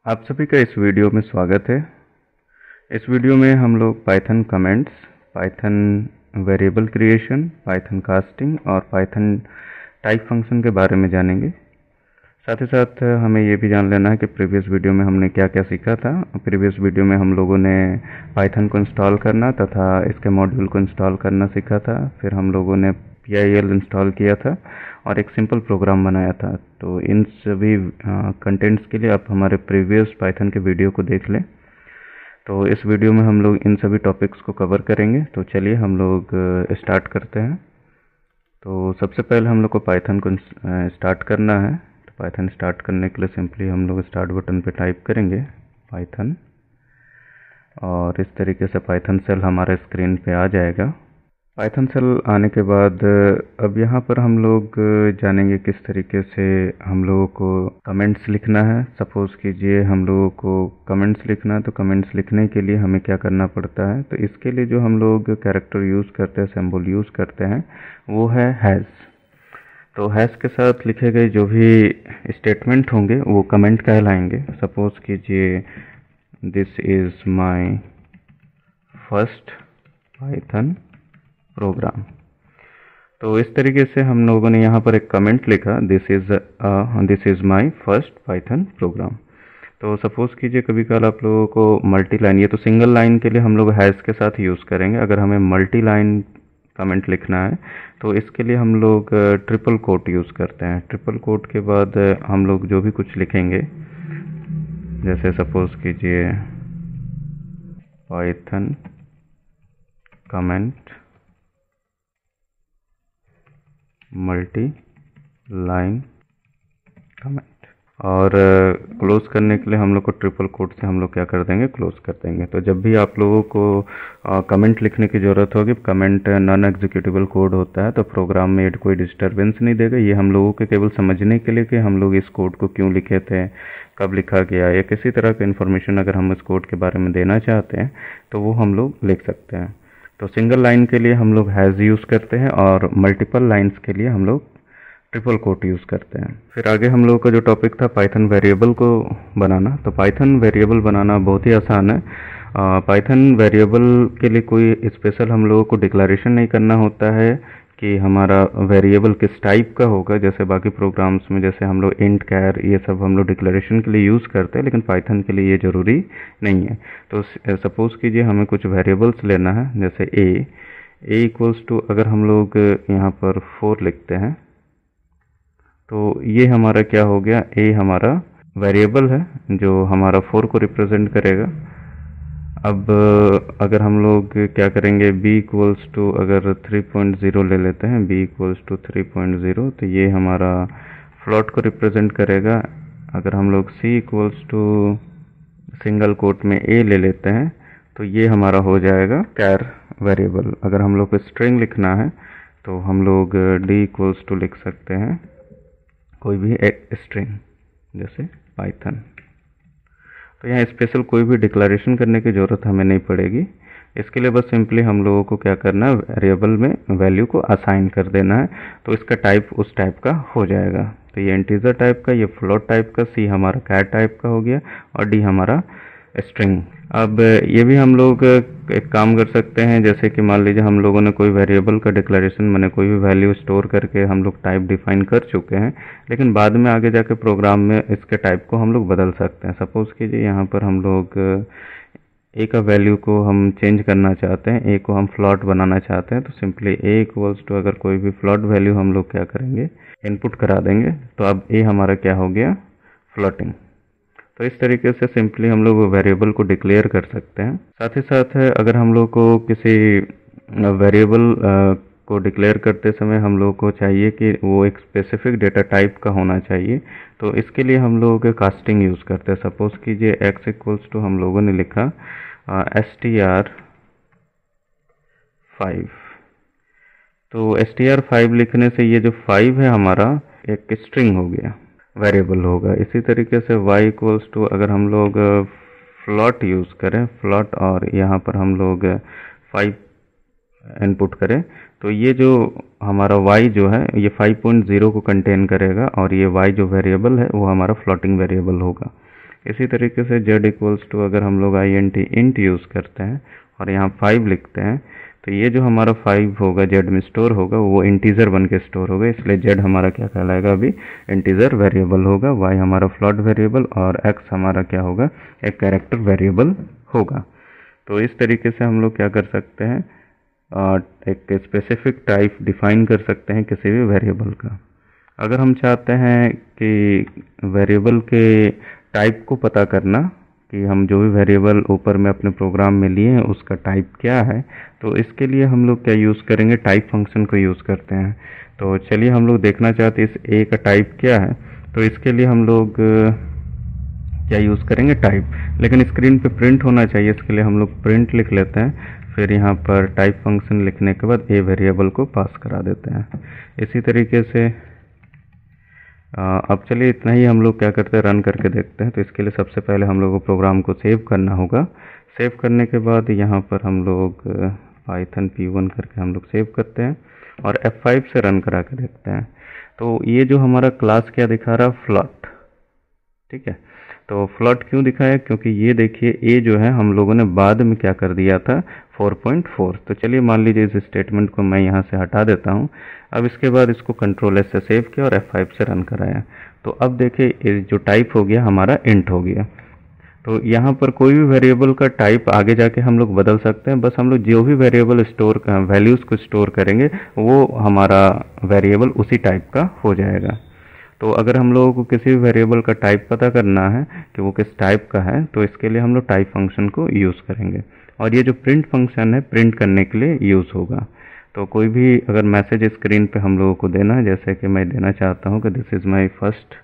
आप सभी का इस वीडियो में स्वागत है। इस वीडियो में हम लोग Python comments, Python variable creation, Python casting और पाइथन टाइप फंक्शन के बारे में जानेंगे। साथ ही साथ हमें ये भी जान लेना है कि प्रीवियस वीडियो में हमने क्या क्या सीखा था। प्रीवियस वीडियो में हम लोगों ने पाइथन को इंस्टॉल करना तथा इसके मॉड्यूल को इंस्टॉल करना सीखा था। फिर हम लोगों ने PIL इंस्टॉल किया था और एक सिंपल प्रोग्राम बनाया था। तो इन सभी कंटेंट्स के लिए आप हमारे प्रीवियस पाइथन के वीडियो को देख लें। तो इस वीडियो में हम लोग इन सभी टॉपिक्स को कवर करेंगे। तो चलिए हम लोग स्टार्ट करते हैं। तो सबसे पहले हम लोग को पाइथन को स्टार्ट करना है। तो पाइथन स्टार्ट करने के लिए सिंपली हम लोग स्टार्ट बटन पे टाइप करेंगे पाइथन, और इस तरीके से पाइथन सेल हमारे स्क्रीन पे आ जाएगा। पाइथन सेल आने के बाद अब यहाँ पर हम लोग जानेंगे किस तरीके से हम लोगों को कमेंट्स लिखना है। सपोज़ कीजिए हम लोगों को कमेंट्स लिखना है, तो कमेंट्स लिखने के लिए हमें क्या करना पड़ता है। तो इसके लिए जो हम लोग कैरेक्टर यूज़ करते हैं, सिंबल यूज़ करते हैं, वो है हैश। तो हैश के साथ लिखे गए जो भी स्टेटमेंट होंगे वो कमेंट कहलाएंगे। सपोज़ कीजिए this is my first Python programme. तो इस तरीके से हम लोगों ने यहाँ पर एक कमेंट लिखा, this is my first Python programme. तो सपोज़ कीजिए कभी कल आप लोगों को मल्टी लाइन, ये तो सिंगल लाइन के लिए हम लोग हैश के साथ यूज़ करेंगे। अगर हमें मल्टी लाइन कमेंट लिखना है तो इसके लिए हम लोग ट्रिपल कोट यूज़ करते हैं। ट्रिपल कोट के बाद हम लोग जो भी कुछ लिखेंगे, जैसे सपोज़ कीजिए Python comment multi line comment, और क्लोज करने के लिए हम लोग को ट्रिपल कोट से हम लोग क्या कर देंगे, क्लोज कर देंगे। तो जब भी आप लोगों को कमेंट लिखने की ज़रूरत होगी, कमेंट नॉन एग्जीक्यूटिबल कोड होता है, तो प्रोग्राम में कोई डिस्टर्बेंस नहीं देगा। ये हम लोगों के केवल समझने के लिए कि हम लोग इस कोड को क्यों लिखे थे, कब लिखा गया, या किसी तरह का इन्फॉर्मेशन अगर हम इस कोड के बारे में देना चाहते हैं तो वो हम लोग लिख सकते हैं। तो सिंगल लाइन के लिए हम लोग हैज़ यूज़ करते हैं और मल्टीपल लाइंस के लिए हम लोग ट्रिपल कोट यूज़ करते हैं। फिर आगे हम लोगों का जो टॉपिक था पाइथन वेरिएबल को बनाना। तो पाइथन वेरिएबल बनाना बहुत ही आसान है। पाइथन वेरिएबल के लिए कोई स्पेशल हम लोगों को डिक्लेरेशन नहीं करना होता है कि हमारा वेरिएबल किस टाइप का होगा। जैसे बाकी प्रोग्राम्स में जैसे हम लोग इंट, कैर, ये सब हम लोग डिक्लेरेशन के लिए यूज़ करते हैं, लेकिन पाइथन के लिए ये ज़रूरी नहीं है। तो सपोज़ कीजिए हमें कुछ वेरिएबल्स लेना है, जैसे ए इक्वल्स टू, अगर हम लोग यहाँ पर 4 लिखते हैं तो ये हमारा क्या हो गया, ए हमारा वेरिएबल है जो हमारा 4 को रिप्रेजेंट करेगा। अब अगर हम लोग क्या करेंगे, b इक्वल्स टू अगर 3.0 ले लेते हैं, b इक्वल्स टू 3.0, तो ये हमारा फ्लोट को रिप्रेजेंट करेगा। अगर हम लोग c equals to single quote में a ले लेते हैं तो ये हमारा हो जाएगा कैर वेरिएबल। अगर हम लोग को स्ट्रिंग लिखना है तो हम लोग d इक्वल्स टू लिख सकते हैं कोई भी एक स्ट्रिंग, जैसे पाइथन। तो यहाँ स्पेशल कोई भी डिक्लेरेशन करने की ज़रूरत हमें नहीं पड़ेगी। इसके लिए बस सिंपली हम लोगों को क्या करना है, वेरिएबल में वैल्यू को असाइन कर देना है। तो इसका टाइप उस टाइप का हो जाएगा। तो ये इंटीजर टाइप का, ये फ्लोट टाइप का, सी हमारा कैर टाइप का हो गया और डी हमारा स्ट्रिंग। अब ये भी हम लोग एक काम कर सकते हैं, जैसे कि मान लीजिए हम लोगों ने कोई वेरिएबल का डिक्लेरेशन, मैंने कोई भी वैल्यू स्टोर करके हम लोग टाइप डिफाइन कर चुके हैं, लेकिन बाद में आगे जाके प्रोग्राम में इसके टाइप को हम लोग बदल सकते हैं। सपोज़ कीजिए यहाँ पर हम लोग ए का वैल्यू को हम चेंज करना चाहते हैं, ए को हम फ्लॉट बनाना चाहते हैं, तो सिंपली ए इक्वल्स टू अगर कोई भी फ्लॉट वैल्यू हम लोग क्या करेंगे, इनपुट करा देंगे। तो अब ए हमारा क्या हो गया, फ्लोटिंग। तो इस तरीके से सिंपली हम लोग वेरिएबल को डिक्लेयर कर सकते हैं। साथ ही साथ अगर हम लोग को किसी वेरिएबल को डिक्लेयर करते समय हम लोग को चाहिए कि वो एक स्पेसिफिक डेटा टाइप का होना चाहिए, तो इसके लिए हम लोग कास्टिंग यूज़ करते हैं। सपोज़ कीजिए x इक्वल्स टू हम लोगों ने लिखा str5। तो str5 लिखने से ये जो 5 है हमारा एक स्ट्रिंग हो गया, वेरिएबल होगा। इसी तरीके से y इक्वल्स टू अगर हम लोग फ्लॉट यूज़ करें, फ्लॉट, और यहाँ पर हम लोग 5 इनपुट करें, तो ये जो हमारा y जो है ये 5.0 को कंटेन करेगा और ये y जो वेरिएबल है वो हमारा फ्लोटिंग वेरिएबल होगा। इसी तरीके से z इक्वल्स टू अगर हम लोग int यूज़ करते हैं और यहाँ 5 लिखते हैं तो ये जो हमारा 5 होगा z में स्टोर होगा वो इंटीजर बन के स्टोर होगा, इसलिए z हमारा क्या कहलाएगा, अभी इंटीजर वेरिएबल होगा, y हमारा फ्लोट वेरिएबल और x हमारा क्या होगा, एक कैरेक्टर वेरिएबल होगा। तो इस तरीके से हम लोग क्या कर सकते हैं, एक स्पेसिफिक टाइप डिफाइन कर सकते हैं किसी भी वेरिएबल का। अगर हम चाहते हैं कि वेरिएबल के टाइप को पता करना कि हम जो भी वेरिएबल ऊपर में अपने प्रोग्राम में लिए हैं उसका टाइप क्या है, तो इसके लिए हम लोग क्या यूज़ करेंगे, टाइप फंक्शन को यूज़ करते हैं। तो चलिए हम लोग देखना चाहते हैं इस ए का टाइप क्या है। तो इसके लिए हम लोग क्या यूज़ करेंगे, टाइप, लेकिन स्क्रीन पे प्रिंट होना चाहिए, इसके लिए हम लोग प्रिंट लिख लेते हैं। फिर यहाँ पर टाइप फंक्शन लिखने के बाद ए वेरिएबल को पास करा देते हैं। इसी तरीके से अब चलिए इतना ही हम लोग क्या करते हैं, रन करके देखते हैं। तो इसके लिए सबसे पहले हम लोग को प्रोग्राम को सेव करना होगा। सेव करने के बाद यहाँ पर हम लोग पाइथन P1 करके हम लोग सेव करते हैं और F5 से रन करा के देखते हैं। तो ये जो हमारा क्लास क्या दिखा रहा है, फ्लोट, ठीक है। तो फ्लोट क्यों दिखाया, क्योंकि ये देखिए ए जो है हम लोगों ने बाद में क्या कर दिया था, 4.4। तो चलिए मान लीजिए इस स्टेटमेंट को मैं यहाँ से हटा देता हूँ। अब इसके बाद इसको कंट्रोल एस से सेव किया और F5 से रन कराया। तो अब देखिए जो टाइप हो गया हमारा इंट हो गया। तो यहाँ पर कोई भी वेरिएबल का टाइप आगे जाके हम लोग बदल सकते हैं, बस हम लोग जो भी वेरिएबल स्टोर वैल्यूज़ को स्टोर करेंगे वो हमारा वेरिएबल उसी टाइप का हो जाएगा। तो अगर हम लोगों को किसी भी वेरिएबल का टाइप पता करना है कि वो किस टाइप का है, तो इसके लिए हम लोग टाइप फंक्शन को यूज़ करेंगे और ये जो प्रिंट फंक्शन है प्रिंट करने के लिए यूज़ होगा। तो कोई भी अगर मैसेज स्क्रीन पे हम लोगों को देना है, जैसे कि मैं देना चाहता हूँ कि this is my first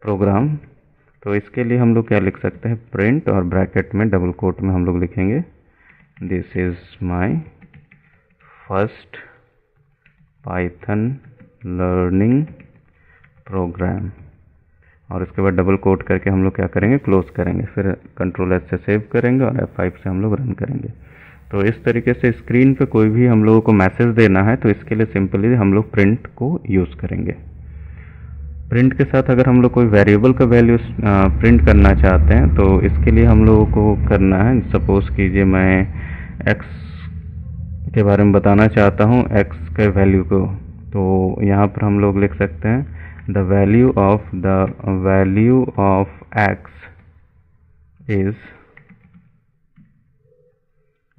program, तो इसके लिए हम लोग क्या लिख सकते हैं, प्रिंट और ब्रैकेट में डबल कोट में हम लोग लिखेंगे this is my first Python learning program, और इसके बाद डबल कोट करके हम लोग क्या करेंगे, क्लोज करेंगे। फिर कंट्रोल एस से सेव करेंगे और F5 से हम लोग रन करेंगे। तो इस तरीके से स्क्रीन पे कोई भी हम लोगों को मैसेज देना है तो इसके लिए सिंपली हम लोग प्रिंट को यूज़ करेंगे। प्रिंट के साथ अगर हम लोग कोई वेरिएबल का वैल्यू प्रिंट करना चाहते हैं तो इसके लिए हम लोगों को करना है, सपोज़ कीजिए मैं x के बारे में बताना चाहता हूँ, x के वैल्यू को, तो यहाँ पर हम लोग लिख सकते हैं the value of x is,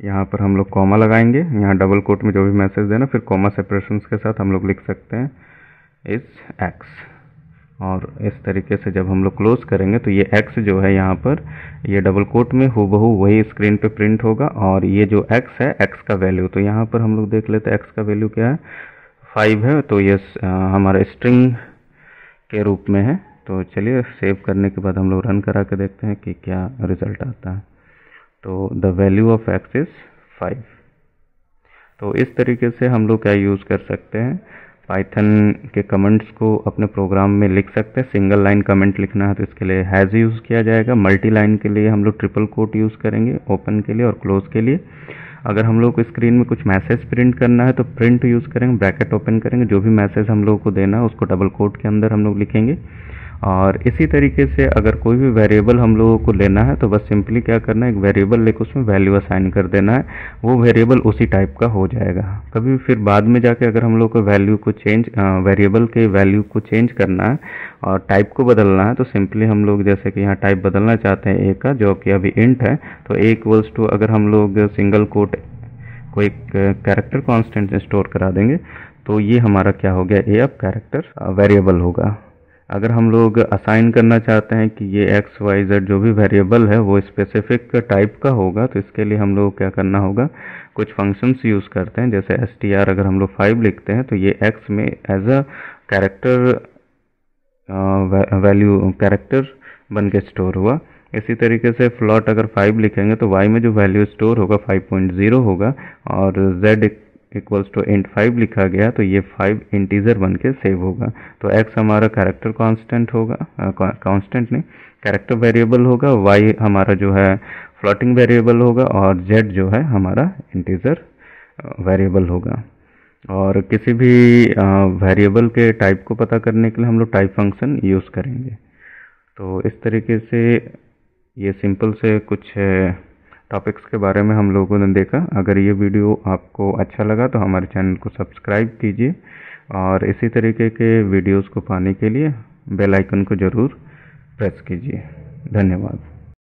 यहाँ पर हम लोग कॉमा लगाएंगे, यहाँ डबल कोट में जो भी मैसेज देना फिर कॉमा सेपरेशंस के साथ हम लोग लिख सकते हैं इस x, और इस तरीके से जब हम लोग क्लोज करेंगे तो ये x जो है यहाँ पर ये डबल कोट में हूबहू वही स्क्रीन पे प्रिंट होगा, और ये जो x है x का वैल्यू, तो यहाँ पर हम लोग देख लेते हैं x का वैल्यू क्या है, 5 है, तो ये हमारा स्ट्रिंग के रूप में है। तो चलिए सेव करने के बाद हम लोग रन करा के देखते हैं कि क्या रिजल्ट आता है। तो the value of x is 5। तो इस तरीके से हम लोग क्या यूज़ कर सकते हैं, पाइथन के कमेंट्स को अपने प्रोग्राम में लिख सकते हैं। सिंगल लाइन कमेंट लिखना है तो इसके लिए हैज़ यूज़ किया जाएगा। मल्टी लाइन के लिए हम लोग ट्रिपल कोट यूज़ करेंगे, ओपन के लिए और क्लोज के लिए। अगर हम लोग को स्क्रीन में कुछ मैसेज प्रिंट करना है तो प्रिंट यूज़ करेंगे, ब्रैकेट ओपन करेंगे, जो भी मैसेज हम लोग को देना है उसको डबल कोट के अंदर हम लोग लिखेंगे। और इसी तरीके से अगर कोई भी वेरिएबल हम लोगों को लेना है तो बस सिंपली क्या करना है, एक वेरिएबल लेकर उसमें वैल्यू असाइन कर देना है, वो वेरिएबल उसी टाइप का हो जाएगा। कभी फिर बाद में जाके अगर हम लोग को वैल्यू को चेंज, वेरिएबल के वैल्यू को चेंज करना है और टाइप को बदलना है तो सिंपली हम लोग जैसे कि यहाँ टाइप बदलना चाहते हैं ए का, जो कि अभी इंट है, तो ए इक्वल्स टू अगर हम लोग सिंगल कोट कोई कैरेक्टर कांस्टेंट स्टोर करा देंगे तो ये हमारा क्या हो गया, ए अब कैरेक्टर वेरिएबल होगा। अगर हम लोग असाइन करना चाहते हैं कि ये एक्स वाई जेड जो भी वेरिएबल है वो स्पेसिफिक टाइप का होगा तो इसके लिए हम लोग क्या करना होगा, कुछ फंक्शंस यूज़ करते हैं। जैसे str अगर हम लोग 5 लिखते हैं तो ये x में as a character value character बन के स्टोर हुआ। इसी तरीके से फ्लॉट अगर 5 लिखेंगे तो y में जो वैल्यू स्टोर होगा 5.0 होगा, और z इक्वल्स टू इंट 5 लिखा गया तो ये 5 इंटीजर बन के सेव होगा। तो x हमारा कैरेक्टर कांस्टेंट होगा, कांस्टेंट नहीं कैरेक्टर वेरिएबल होगा, y हमारा जो है फ्लोटिंग वेरिएबल होगा और z जो है हमारा इंटीजर वेरिएबल होगा। और किसी भी वेरिएबल के टाइप को पता करने के लिए हम लोग टाइप फंक्शन यूज़ करेंगे। तो इस तरीके से ये सिंपल से कुछ टॉपिक्स के बारे में हम लोगों ने देखा। अगर ये वीडियो आपको अच्छा लगा तो हमारे चैनल को सब्सक्राइब कीजिए और इसी तरीके के वीडियोस को पाने के लिए बेल आइकन को ज़रूर प्रेस कीजिए। धन्यवाद।